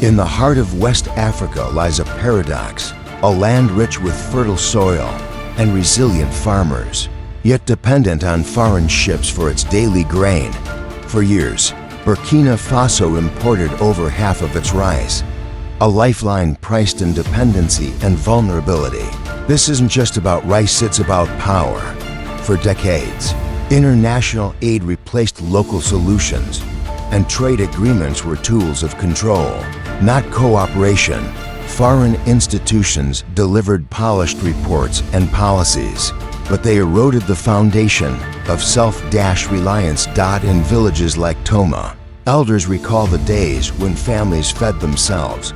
In the heart of West Africa lies a paradox, a land rich with fertile soil and resilient farmers, yet dependent on foreign ships for its daily grain. For years, Burkina Faso imported over half of its rice, a lifeline priced in dependency and vulnerability. This isn't just about rice, it's about power. For decades, international aid replaced local solutions, and trade agreements were tools of control, not cooperation. Foreign institutions delivered polished reports and policies, but they eroded the foundation of self-reliance. In villages like Toma, elders recall the days when families fed themselves.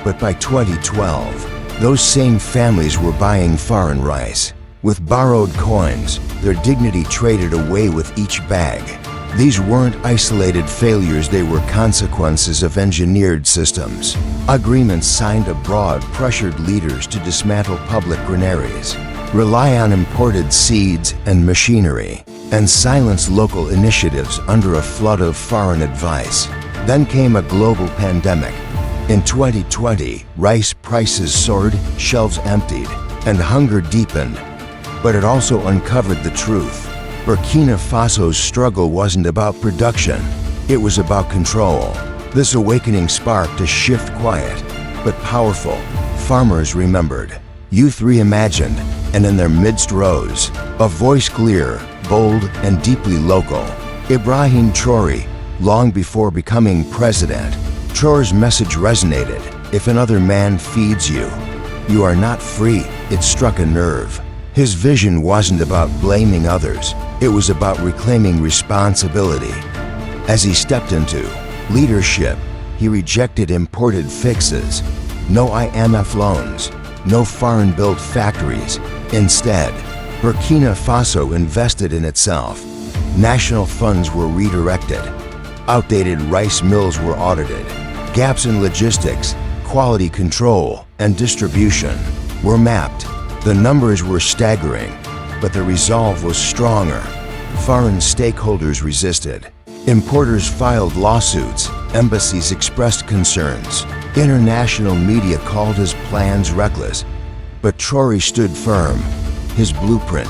But by 2012, those same families were buying foreign rice. With borrowed coins, their dignity traded away with each bag. These weren't isolated failures, they were consequences of engineered systems. Agreements signed abroad pressured leaders to dismantle public granaries, rely on imported seeds and machinery, and silence local initiatives under a flood of foreign advice. Then came a global pandemic. In 2020, rice prices soared, shelves emptied, and hunger deepened. But it also uncovered the truth. Burkina Faso's struggle wasn't about production, it was about control. This awakening sparked a shift, quiet but powerful. Farmers remembered, youth reimagined, and in their midst rose a voice clear, bold, and deeply local. Ibrahim Traoré. Long before becoming president, Traoré's message resonated. If another man feeds you, you are not free. It struck a nerve. His vision wasn't about blaming others, it was about reclaiming responsibility. As he stepped into leadership, he rejected imported fixes. No IMF loans, no foreign-built factories. Instead, Burkina Faso invested in itself. National funds were redirected. Outdated rice mills were audited. Gaps in logistics, quality control, and distribution were mapped. The numbers were staggering, but the resolve was stronger. Foreign stakeholders resisted. Importers filed lawsuits. Embassies expressed concerns. International media called his plans reckless. But Traoré stood firm. His blueprint: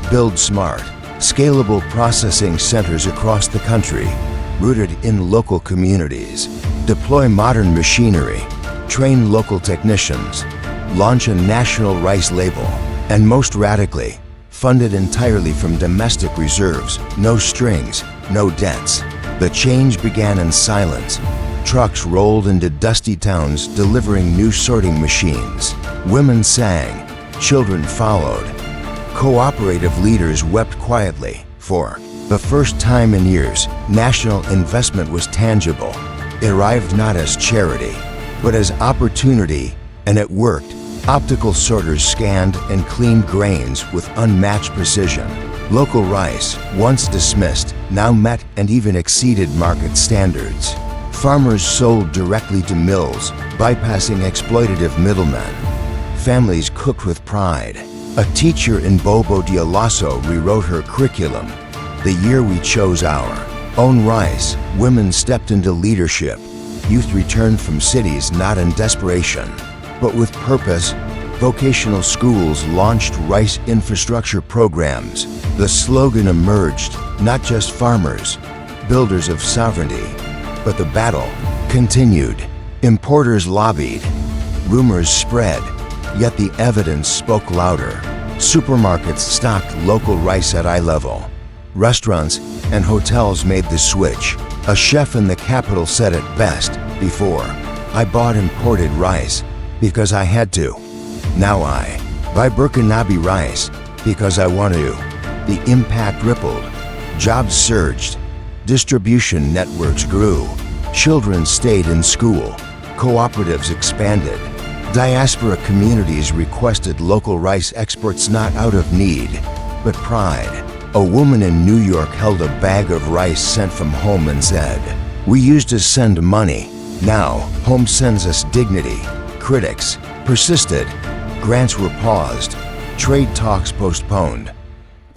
build smart, scalable processing centers across the country, rooted in local communities. Deploy modern machinery. Train local technicians. Launch a national rice label, and most radically, funded entirely from domestic reserves, no strings, no debts. The change began in silence. Trucks rolled into dusty towns delivering new sorting machines. Women sang, children followed. Cooperative leaders wept quietly. For the first time in years, national investment was tangible. It arrived not as charity, but as opportunity, and it worked. Optical sorters scanned and cleaned grains with unmatched precision. Local rice, once dismissed, now met and even exceeded market standards. Farmers sold directly to mills, bypassing exploitative middlemen. Families cooked with pride. A teacher in Bobo Dioulasso rewrote her curriculum. The year we chose our own rice, women stepped into leadership. Youth returned from cities not in desperation, but with purpose. Vocational schools launched rice infrastructure programs. The slogan emerged, not just farmers, builders of sovereignty, but the battle continued. Importers lobbied. Rumors spread, yet the evidence spoke louder. Supermarkets stocked local rice at eye level. Restaurants and hotels made the switch. A chef in the capital said it best: before, I bought imported rice because I had to. Now I buy Burkinabe rice because I want to. The impact rippled. Jobs surged. Distribution networks grew. Children stayed in school. Cooperatives expanded. Diaspora communities requested local rice exports, not out of need, but pride. A woman in New York held a bag of rice sent from home and said, "We used to send money. Now, home sends us dignity." Critics persisted. Grants were paused. Trade talks postponed.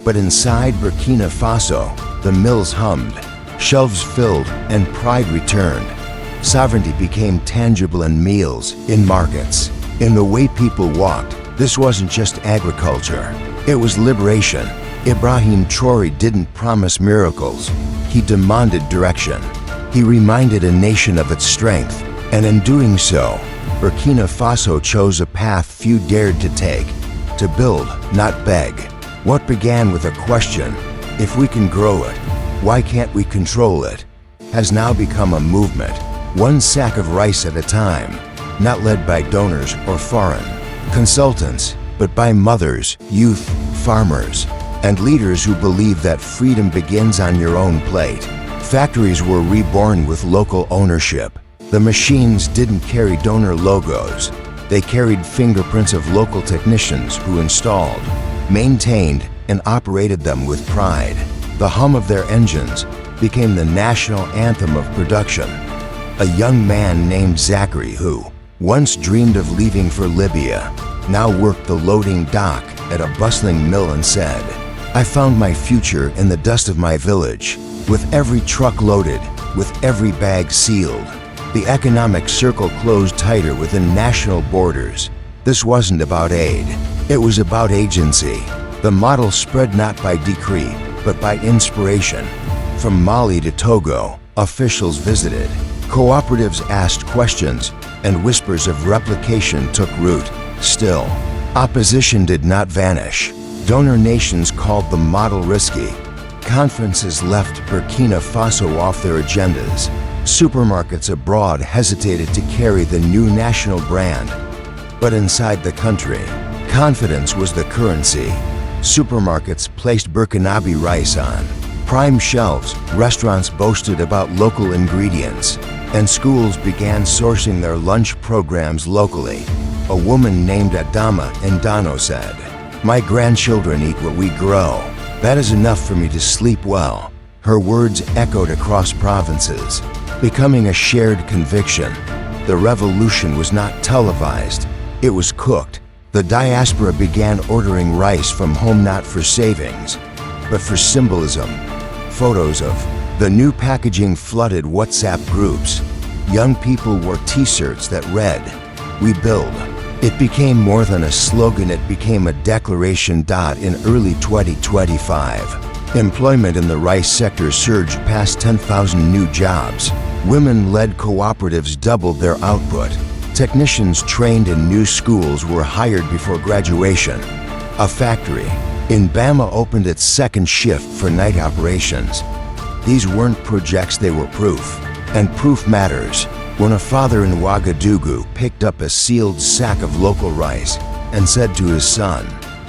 But inside Burkina Faso, the mills hummed. Shelves filled and pride returned. Sovereignty became tangible in meals, in markets, in the way people walked. This wasn't just agriculture, it was liberation. Ibrahim Traoré didn't promise miracles, he demanded direction. He reminded a nation of its strength, and in doing so, Burkina Faso chose a path few dared to take, to build, not beg. What began with a question, if we can grow it, why can't we control it, has now become a movement, one sack of rice at a time, not led by donors or foreign consultants, but by mothers, youth, farmers, and leaders who believe that freedom begins on your own plate. Factories were reborn with local ownership. The machines didn't carry donor logos. They carried fingerprints of local technicians who installed, maintained, and operated them with pride. The hum of their engines became the national anthem of production. A young man named Zachary, who once dreamed of leaving for Libya, now worked the loading dock at a bustling mill and said, "I found my future in the dust of my village, with every truck loaded, with every bag sealed." The economic circle closed tighter within national borders. This wasn't about aid, it was about agency. The model spread not by decree, but by inspiration. From Mali to Togo, officials visited. Cooperatives asked questions, and whispers of replication took root. Still, opposition did not vanish. Donor nations called the model risky. Conferences left Burkina Faso off their agendas. Supermarkets abroad hesitated to carry the new national brand. But inside the country, confidence was the currency. Supermarkets placed Burkinabe rice on prime shelves, restaurants boasted about local ingredients, and schools began sourcing their lunch programs locally. A woman named Adama Ndano said, "My grandchildren eat what we grow. That is enough for me to sleep well." Her words echoed across provinces, becoming a shared conviction. The revolution was not televised, it was cooked. The diaspora began ordering rice from home not for savings, but for symbolism. Photos of the new packaging flooded WhatsApp groups. Young people wore t-shirts that read, "We build." It became more than a slogan, it became a declaration. In early 2025, employment in the rice sector surged past 10,000 new jobs. Women-led cooperatives doubled their output. Technicians trained in new schools were hired before graduation. A factory in Bama opened its second shift for night operations. These weren't projects, they were proof. And proof matters. When a father in Ouagadougou picked up a sealed sack of local rice and said to his son,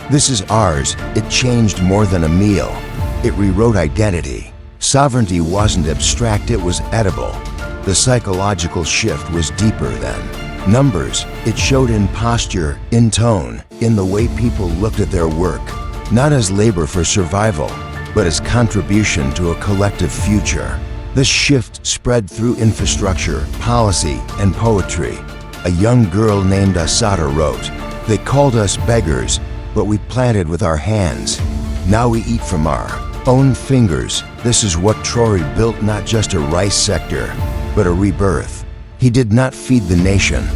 "This is ours," it changed more than a meal. It rewrote identity. Sovereignty wasn't abstract, it was edible. The psychological shift was deeper than numbers. It showed in posture, in tone, in the way people looked at their work, not as labor for survival, but as contribution to a collective future. This shift spread through infrastructure, policy, and poetry. A young girl named Asada wrote, "They called us beggars, but we planted with our hands. Now we eat from our own fingers." This is what Traoré built, not just a rice sector, but a rebirth. He did not feed the nation.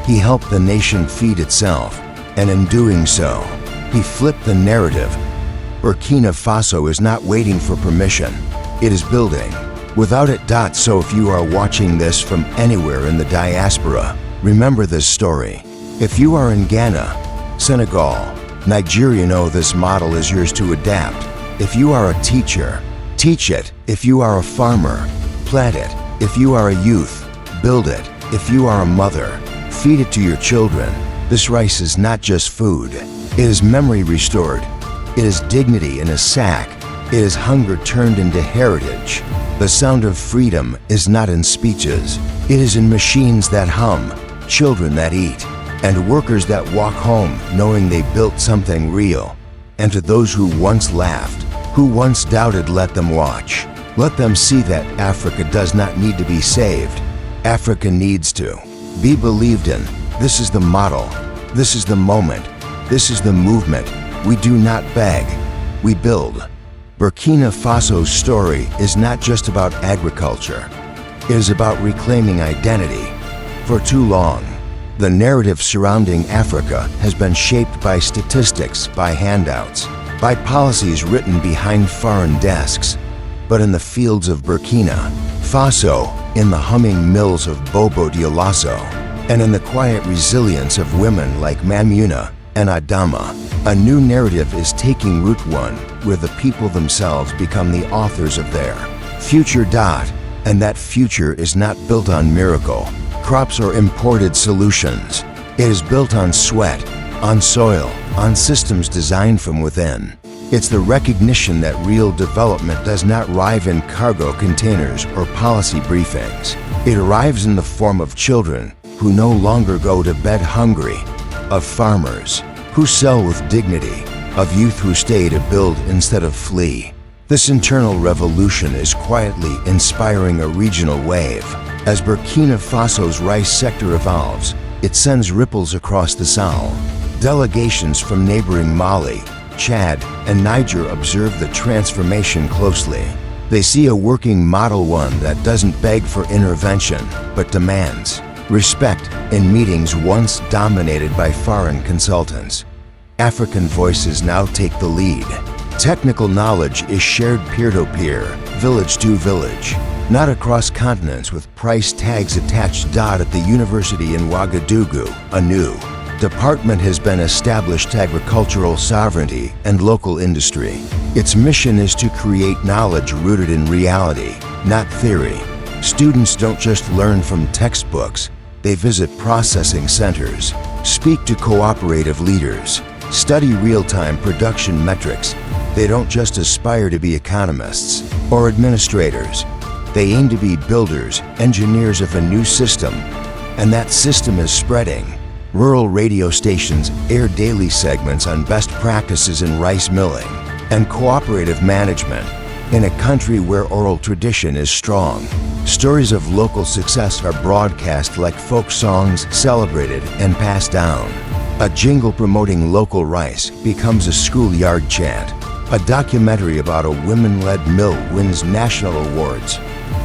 He helped the nation feed itself. And in doing so, he flipped the narrative. Burkina Faso is not waiting for permission. It is building. Without it. So if you are watching this from anywhere in the diaspora, remember this story. If you are in Ghana, Senegal, Nigeria, know this model is yours to adapt. If you are a teacher, teach it. If you are a farmer, plant it. If you are a youth, build it. If you are a mother, feed it to your children. This rice is not just food. It is memory restored. It is dignity in a sack. It is hunger turned into heritage. The sound of freedom is not in speeches. It is in machines that hum, children that eat, and workers that walk home knowing they built something real. And to those who once laughed, who once doubted, let them watch. Let them see that Africa does not need to be saved. Africa needs to be believed in. This is the model. This is the moment. This is the movement. We do not beg. We build. Burkina Faso's story is not just about agriculture. It is about reclaiming identity. For too long, the narrative surrounding Africa has been shaped by statistics, by handouts, by policies written behind foreign desks. But in the fields of Burkina Faso, in the humming mills of Bobo Dioulasso, and in the quiet resilience of women like Mamuna and Adama, a new narrative is taking root, one where the people themselves become the authors of their future. And that future is not built on miracle crops or imported solutions. It is built on sweat, on soil, on systems designed from within. It's the recognition that real development does not arrive in cargo containers or policy briefings. It arrives in the form of children who no longer go to bed hungry, of farmers who sell with dignity, of youth who stay to build instead of flee. This internal revolution is quietly inspiring a regional wave. As Burkina Faso's rice sector evolves, it sends ripples across the Sahel. Delegations from neighboring Mali, Chad, and Niger observe the transformation closely. They see a working model, one that doesn't beg for intervention, but demands respect in meetings once dominated by foreign consultants. African voices now take the lead. Technical knowledge is shared peer-to-peer, village to village, not across continents with price tags attached. At the university in Ouagadougou, a new department has been established: agricultural sovereignty and local industry. Its mission is to create knowledge rooted in reality, not theory. Students don't just learn from textbooks, they visit processing centers, speak to cooperative leaders, study real-time production metrics. They don't just aspire to be economists or administrators. They aim to be builders, engineers of a new system, and that system is spreading. Rural radio stations air daily segments on best practices in rice milling and cooperative management. In a country where oral tradition is strong, stories of local success are broadcast like folk songs, celebrated and passed down. A jingle promoting local rice becomes a schoolyard chant. A documentary about a women-led mill wins national awards.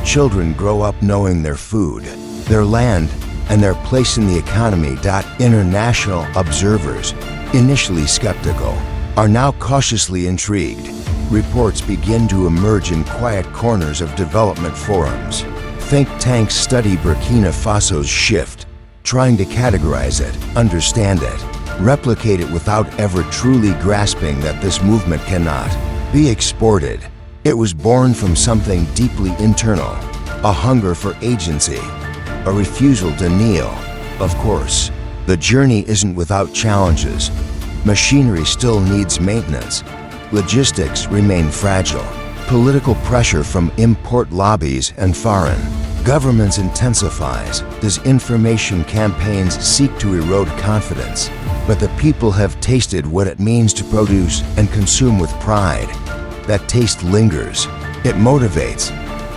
Children grow up knowing their food, their land, and their place in the economy. International observers, initially skeptical, are now cautiously intrigued. Reports begin to emerge in quiet corners of development forums. Think tanks study Burkina Faso's shift, trying to categorize it, understand it, replicate it without ever truly grasping that this movement cannot be exported. It was born from something deeply internal, a hunger for agency, a refusal to kneel. Of course, the journey isn't without challenges. Machinery still needs maintenance. Logistics remain fragile. Political pressure from import lobbies and foreign governments intensifies. Disinformation campaigns seek to erode confidence. But the people have tasted what it means to produce and consume with pride. That taste lingers. It motivates.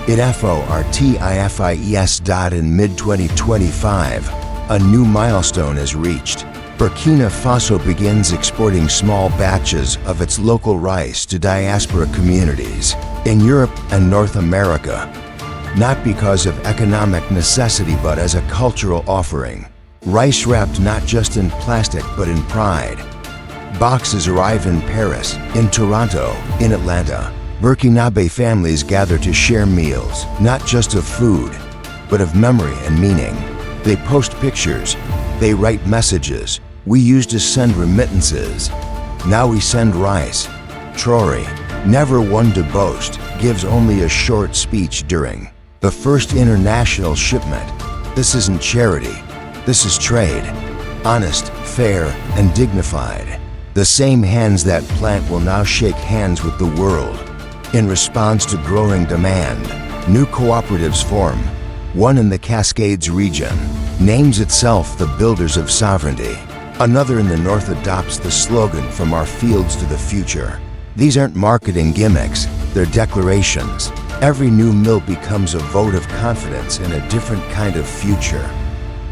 It fortifies. In mid-2025, a new milestone is reached. Burkina Faso begins exporting small batches of its local rice to diaspora communities in Europe and North America, not because of economic necessity but as a cultural offering. Rice wrapped not just in plastic but in pride. Boxes arrive in Paris, in Toronto, in Atlanta. Burkinabe families gather to share meals, not just of food, but of memory and meaning. They post pictures, they write messages. We used to send remittances. Now we send rice. Traore, never one to boast, gives only a short speech during the first international shipment. This isn't charity. This is trade. Honest, fair, and dignified. The same hands that plant will now shake hands with the world. In response to growing demand, new cooperatives form. One in the Cascades region names itself the Builders of Sovereignty. Another in the north adopts the slogan "From our fields to the future." These aren't marketing gimmicks, they're declarations. Every new mill becomes a vote of confidence in a different kind of future.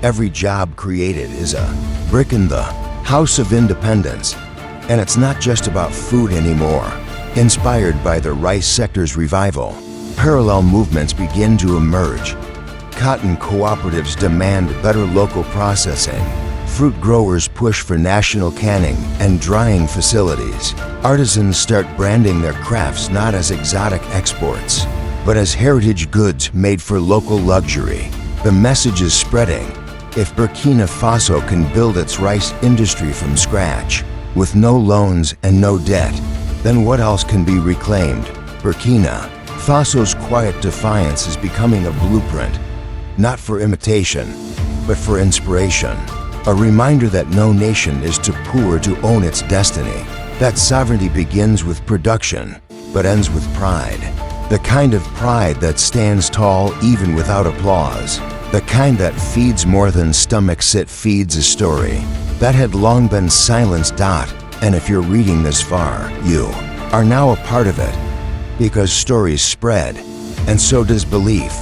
Every job created is a brick in the house of independence. And it's not just about food anymore. Inspired by the rice sector's revival, parallel movements begin to emerge. Cotton cooperatives demand better local processing. Fruit growers push for national canning and drying facilities. Artisans start branding their crafts not as exotic exports, but as heritage goods made for local luxury. The message is spreading. If Burkina Faso can build its rice industry from scratch, with no loans and no debt, then what else can be reclaimed? Burkina Faso's quiet defiance is becoming a blueprint, not for imitation, but for inspiration. A reminder that no nation is too poor to own its destiny, that sovereignty begins with production, but ends with pride. The kind of pride that stands tall even without applause. The kind that feeds more than stomachs, it feeds a story that had long been silenced. And if you're reading this far, you are now a part of it. Because stories spread, and so does belief.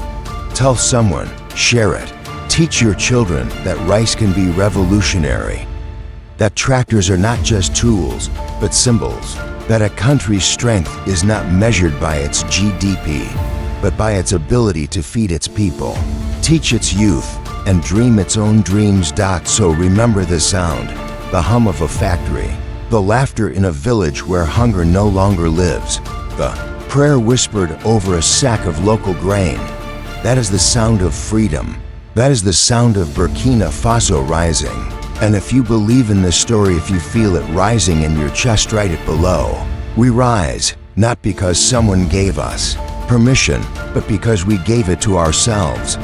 Tell someone, share it. Teach your children that rice can be revolutionary. That tractors are not just tools, but symbols. That a country's strength is not measured by its GDP, but by its ability to feed its people. Teach its youth and dream its own dreams. So remember the sound, the hum of a factory, the laughter in a village where hunger no longer lives, the prayer whispered over a sack of local grain. That is the sound of freedom. That is the sound of Burkina Faso rising. And if you believe in this story, if you feel it rising in your chest, write it below. We rise, not because someone gave us permission, but because we gave it to ourselves.